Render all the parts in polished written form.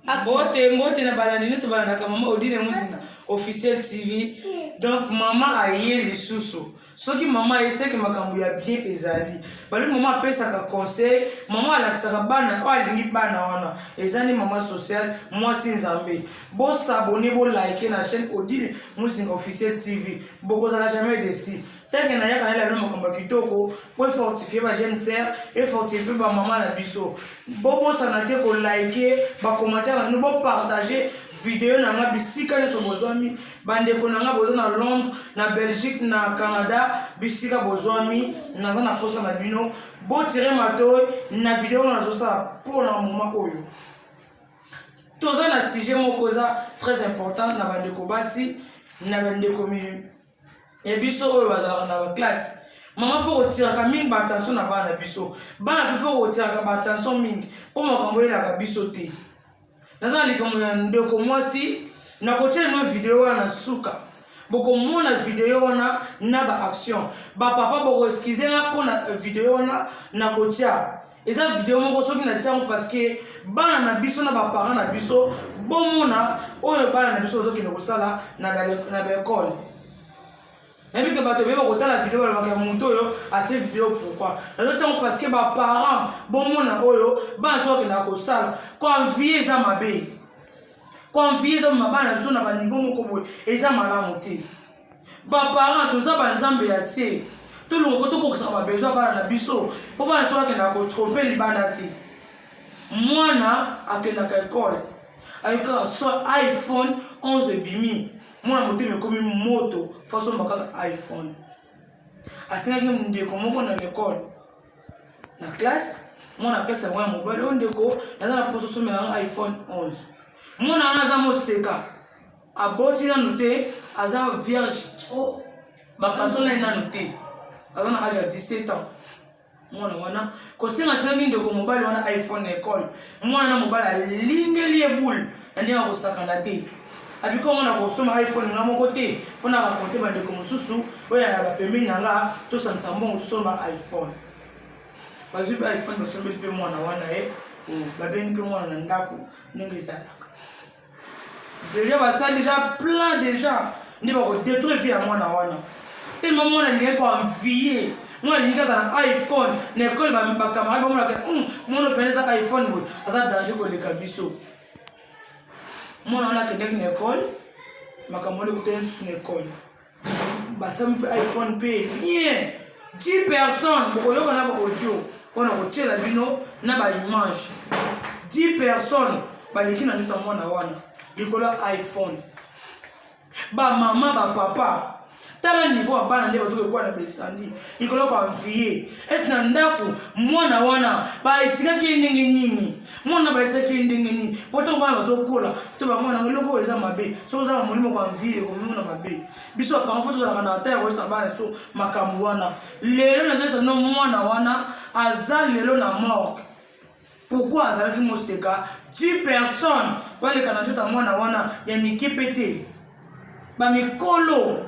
Mbote na balandini so balandaka maman Odile Muzinga officiel TV. Donc maman aye lisusu. Soki maman eseke makambo ya bien ezali. Bali maman apesaka conseil, maman alakisaka bana o alingi bana wana. Ezali maman social, moi si nzambe. Bo s'abonner, bo liker na chaîne Odile Muzinga officiel TV. Boko za jamais déçu. Tant que na ya kana la makambo kitoko, pour fortifier ba jeune sœur et fortifier ba maman na biso. Bo sanate ko liker, ba commentaire na bo partager vidéo na nga bisika ne so bozwami. Bande ko na nga bozo na Londres, na Belgique, na Canada, bisika bozwami, na za na posa na bino. Bo tirer matoy na vidéo na zo sa pour na moment oyo. Toza na sujet moko za très important na bande ko basi, na bande ko mi et biso oyo bazalaka na classe. Maman faut retirer mingi ba attention na bana biso. Bana faut retirer ba attention mingi po makambo ya biso te. Naza likambo ya ndeko mwasi na kotia no vidéo wana suka. Boko mona vidéo wana na ba action. Ba papa boko excuser na pona vidéo wana na kotia. Eza vidéo moko soki na tia parce que bana na biso na ba parents na biso bomona oyo bana na biso zoki na kosala na ba école. Même que bato beba kotala vidéo ba ka monto yo atie vidéo pourquoi parce que ba parents bomona oyo bana soki na kosala confier za mabe confier za mabana biso na ba niveau moko boy eza malamu te ba parents toza ba nzambe ya se to lo ko to ko sa ba besoin bana na biso po bana soki na ko tromper libana te mwana akenda ka école avec so iPhone 11 bimi mwana moteme komi moto façon makaka iPhone asingaki ndeko moko na l'école na classe mwana classe ya mwana mobile on ndeko naza na poso somela iPhone 11 mwana anaza moseka aboti na noté aza vierge ba personne na noté aza na âge de 17 ans mwana wana ko singa singa ndeko mobile wana iPhone école mwana na mobile alingeli eboule ndinga ko sakana te abiko mona ko soma iPhone na moko te fona ka compter ba ndeko mususu oya ba pembeni nga to sansa mbongo to soma iPhone bazu ba iPhone ba sombe pe mwana wana ba beni pe mwana na ndako ndenge zalaka déjà ba ça déjà plein déjà ni ba ko détruire vie ya mwana wana tellement mwana ni ko envier mwana ni kaza na iPhone na école ba camarade ba mwana ka mwana peneza iPhone bo asa danger ko le kabiso mwana wana kende na école makamole kutena sur l'école basam iPhone pe bien 10 personnes boko yoka na ba audio on a kotiela bino na ba image 10 personnes baliki na juta mwana wana likolo iPhone ba mama ba papa tala niveau bana nde bazuke kwa na besandi likolo kwa vie est na ndako mwana wana ba itikaki ndenge nini mwana ba isaki ndenge nini poto bana bazokola to ba mwana ngoloko eza mabe so za mulimo kwa vie ko mwana mabe biso pa mfoto za kana ata ko sa bana to makambu wana lelo na zesa no mwana wana azali lelo na mort pourquoi azalaki moseka 10 personnes wale kana jota mwana wana ya mikipete ba mikolo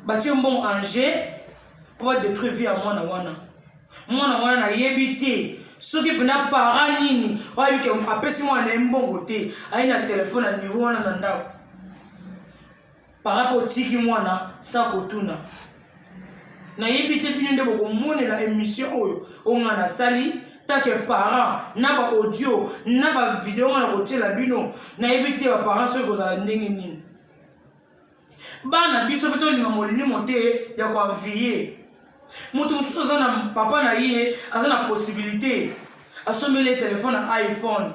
ba tiembon anger pour détruire vie à mwana wana na yebite soki pena parent nini wayi ke apesi mwana mbongo te aina téléphone na niveau wana na ndako par rapport tiki mwana sa kotuna na yebite bino nde boko monela émission oyo onga na sali take parent na ba audio na ba vidéo na kotiela bino na yebite ba parents soki kozala ndenge nini bana biso beto linga molini mote ya ko envier mutu mususu aza na papa na ye aza na possibilité asomele téléphone na iPhone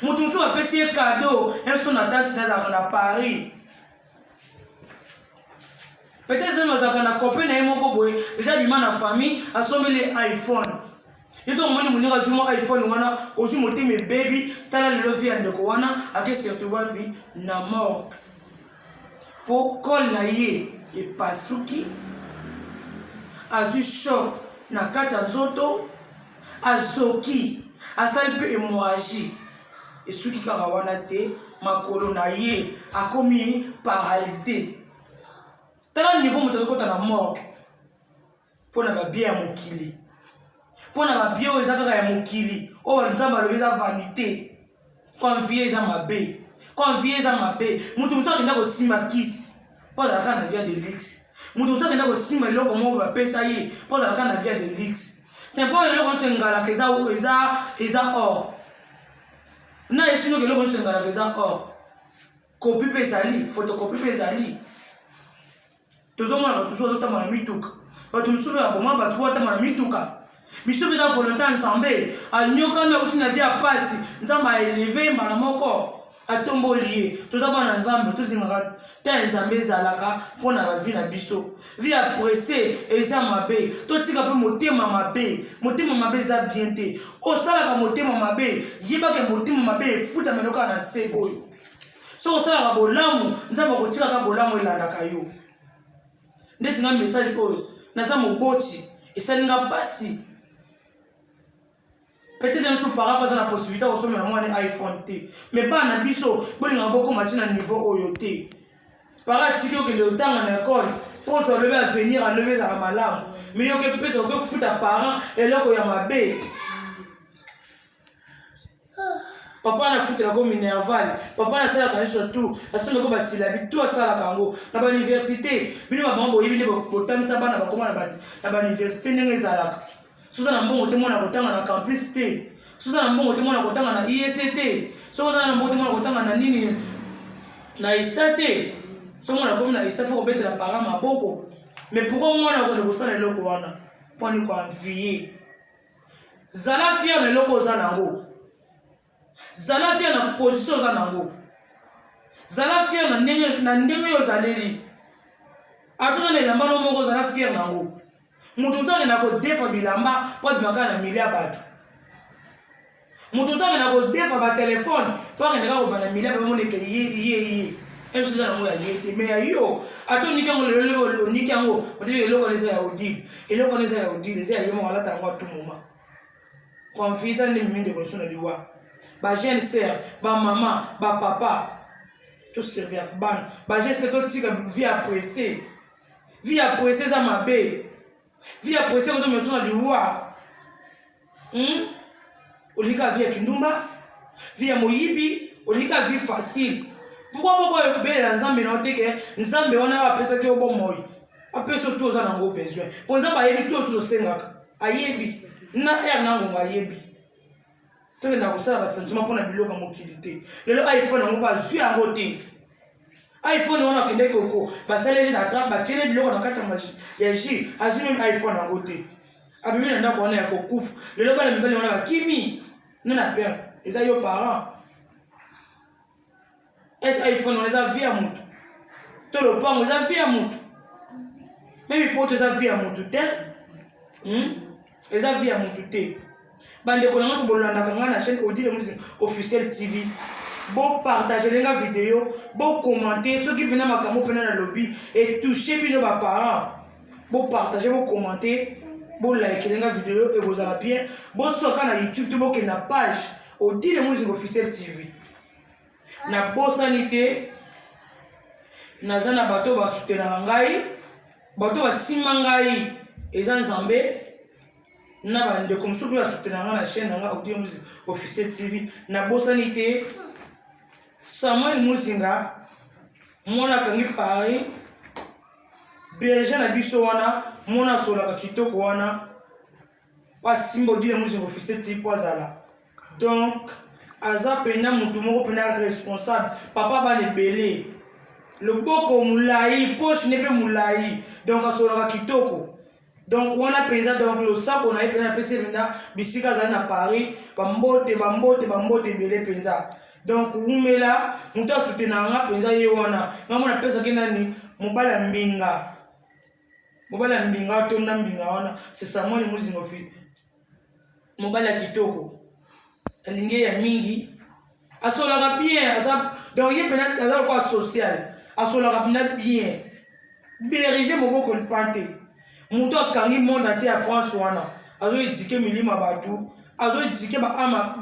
mutu mususu apesi ye cadeau son tante na Paris peut-être que nous na copain na ye moko boye déjà bima na famille asomele iPhone yeto moni munira zuma iPhone wana ozu moteme baby tala lelo vie ndeko wana akese surtout wapi na mort pour col na ye e pasuki azu choc na kati nzoto azoki asali pe hémorragie esuki kaka wana te makolo na ye akomi paralysé tala niveau moto kota na mort pona ba bien ya mokili pona ba bien oza kaka ya mokili o ba nzamba lo eza vanité confier za mabe confier za mabe mutu muso akenda ko sima kisi pas la kana via de lix mutu muso akenda ko sima eloko mo ba pesa ye pas la kana via de lix c'est pas eloko so ngala keza or na esino eloko so ngala keza or copie pesali photocopie pesali tozomona toujours totama na mituka bato mususu ya boma bato botama na mituka biso pesa volonté ensemble anyoka na utina via pasi nzamba élevé mbala moko atomboli tozaba na nzambe tozingaka ta nzambe ezalaka mpona bavi na biso vi apressé eza mabe totika mpe motema mabe eza bien te osalaka motema mabe yebaka motema mabe efuta menoka na se oyo so osalaka bolamu nzambe akotikaka bolamu elandaka yo nde zinga message oyo naza moboti esalinga basi peut-être un jour par rapport à la possibilité de recevoir un iPhone T. Mais pas na biso, bon na beaucoup match na niveau oyoté. Par exemple, que le temps en école, pour se lever à venir à lever à malam. Mais yo que peut se que fout à parents et là ko ya mabe. Papa na fout la go minerval, papa na sala kan surtout, la sala ko basilabi tout sala kango. Na ba université, bino ba mambo yibini bo tamisa bana ba koma na ba université ndenge zalaka. Soza na mbongo te mwana kotanga na campus te. Soza na mbongo te mwana kotanga na IST. Soza na mbongo te mwana kotanga na nini na ISTA te. So mwana komi na ISTA faut mettre la parent maboko. Mais pourquoi mwana ko de kosala eloko wana? Poni ko envier. Zala fier na eloko za nango. Zala fier na position za nango. Zala fier na ndenge yo zaleli. Atuza na lamba no moko zala fier nango. Mutu zange na ko defa bilamba pa bimaka na milia batu. Mutu zange na ko defa ba téléphone pa ngenda ko bana milia ba moneke ye. Même si ça na mo ya yete mais ya yo ato nikango lelo nikango peut-être eloko leza ya odi. Eloko leza ya odi leza ya yemo wala tango tout moment. Confita ni minde ko sona liwa. Ba jeune sœur, ba maman, ba papa tout servir ban. Ba jeune c'est tout tika vie apprécier. Vie apprécier za mabe. Vie apprécier aux hommes sur du roi. Olika vie kindumba, vie moyibi, olika vie facile. Pourquoi bela nzambe na oteke nzambe wana apesa ke obo moyi. Apesa tout za nango besoin. Pour nzambe ayebi tout so sengaka. Ayebi na nango ayebi. Toke na kosala ba sentiment pona biloko mokilité. Lelo iPhone nango ba zui yango te. iPhone wana kende koko basaleji na tra ba tele biloko na kata ya ji azumi iPhone na gote abimi na ndako wana ya kokufu lelo bana mibali wana bakimi nana père eza yo parents iPhone on eza via mutu to lo pango eza via mutu même poto eza via mutu te eza via mutu te bande ko nango bolanda kanga na chaîne Odile Musique officiel TV. Bon partager les vidéos, bon commenter ceux qui viennent à makambo pena na lobby et toucher bino ba parents. Bon partager, bon commenter, bon liker les vidéos et vous allez bien. Bon sur na YouTube tout bon que na page Odile Musique officiel TV. Na bon sanité na zana bato ba soutenir ngai, bato ba sima ngai eza nzambe na bande comme ça ba soutenir na chaîne na Odile Musique officiel TV na bon sanité. Samuel Muzinga mona kangi Paris berger na biso wana mona sola ka kitoko wana pa simbo Odile Musique officiel type azala donc aza pena mutu moko pena responsable papa ba le belé le boko mulai poche ne pe mulai donc asola ka kitoko donc wana pesa donc le sac on a pena pesa mena bisika za na Paris bambote belé pesa. Donc umela muta soutenir nga penza ye wana ngamona pesa kinani mobala mbinga to na mbinga wana c'est Samuel Muzinga ofi mobala kitoko alinge ya mingi asola bien asa donc ye pena azal quoi social asola bien berger moboko pante muto kangi monde entier à France wana azo éduquer milima batu azo éduquer ba ama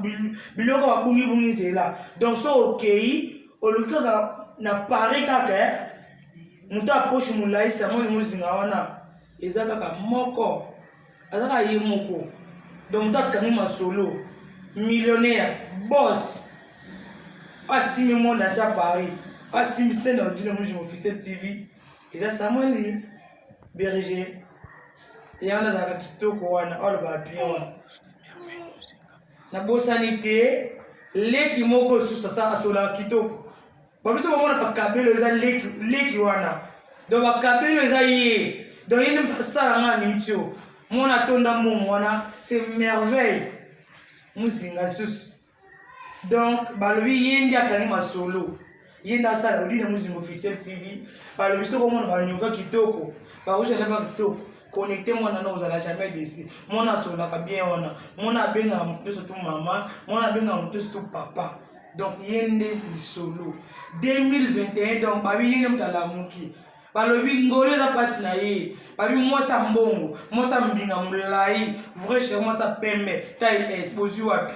biloko ba bungi zela donc so okei oluka na Paris kaka muto apoche mulai Samuel Muzinga wana ezaka ka moko azaka ye moko donc muto kangi masolo millionnaire boss asimi monde entier à Paris asimi scène Odile Mousine officiel TV eza Samuel Berger yana zaka kitoko wana oloba bien wana na bosani te leki moko susa sa asola kitoko babiso bamona bakabelo eza leki wana donc bakabelo eza ye donc yene mutu asala nga nitio mona tonda momo wana c'est merveille muzinga susu donc balobi ye ndi akangi masolo ye ndi asala Odile Mousine officiel TV balobi soko mona banyuva kitoko bakusha leva kitoko connecté mwana na ozala jamais déçu mona asolaka bien wana mona abenga mutu surtout maman mona abenga mutu surtout papa donc ye ndi lisolo 2021 donc babi yene mutu alamuki balobi ngolo eza pati na ye babi mwasa mbongo mwasa mbinga mulai vrai cher mwasa pembe taille S bozwi wapi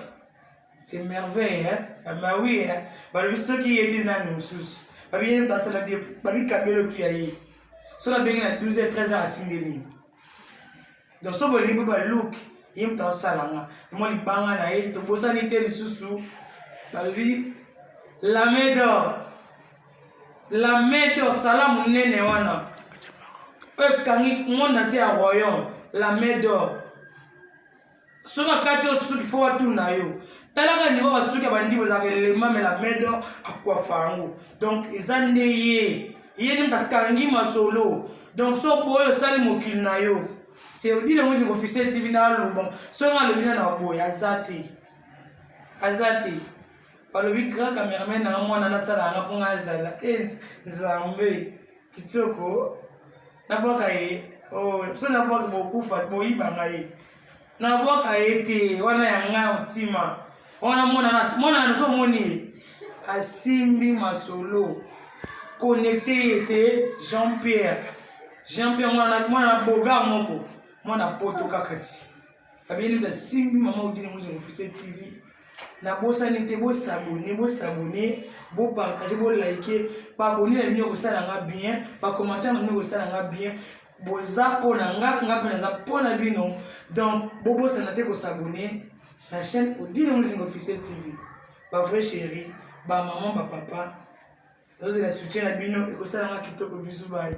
c'est merveille hein bah oui hein balobi soki yedi nani mususu babi yene mutu asala bien babi kabelo pia ye so la bengi na 12h 13h atindeli donc so bolingi mpe baluki ye mutu asalanga mo libanga na ye tobosani te lisusu balobi la main d'or sala monene wana oyo ekangi monde entier ya royaume la main d'or soki akati yo suki fo watuna yo talaka nivo basuki ya bandimbo ezalaka elema me la main d'or akwafa yango donc eza nde ye ni mutu akangi masolo donc so boye osali mokili na yo c'est Odile Mousine officiel TV na aloba soki alobi na boye aza te balobi grand cameraman na mwana nasala yanga mpo nga azala nzambe kitoko nabwaka ye so nabwaka bokufa boyibanga ye nabwaka ye te wana yanga ntima wana mwana nazomoni ye asimbi masolo connecté ye se Jean-Pierre mwana boga moko mwana poto kakati abiyeni basimbi mama Odile Mousine officiel TV na bosani te bosabone bopartage bolike baboni na bino kosala nga bien bacommentaire na bino kosala nga bien boza mpo na nga mpe naza mpo na bino donc bobosana te kosabone na chaîne Odile Mousine officiel TV bavrai chéri bamaman bapapa ozela soutien na bino ekosala nga kitoko bizu baye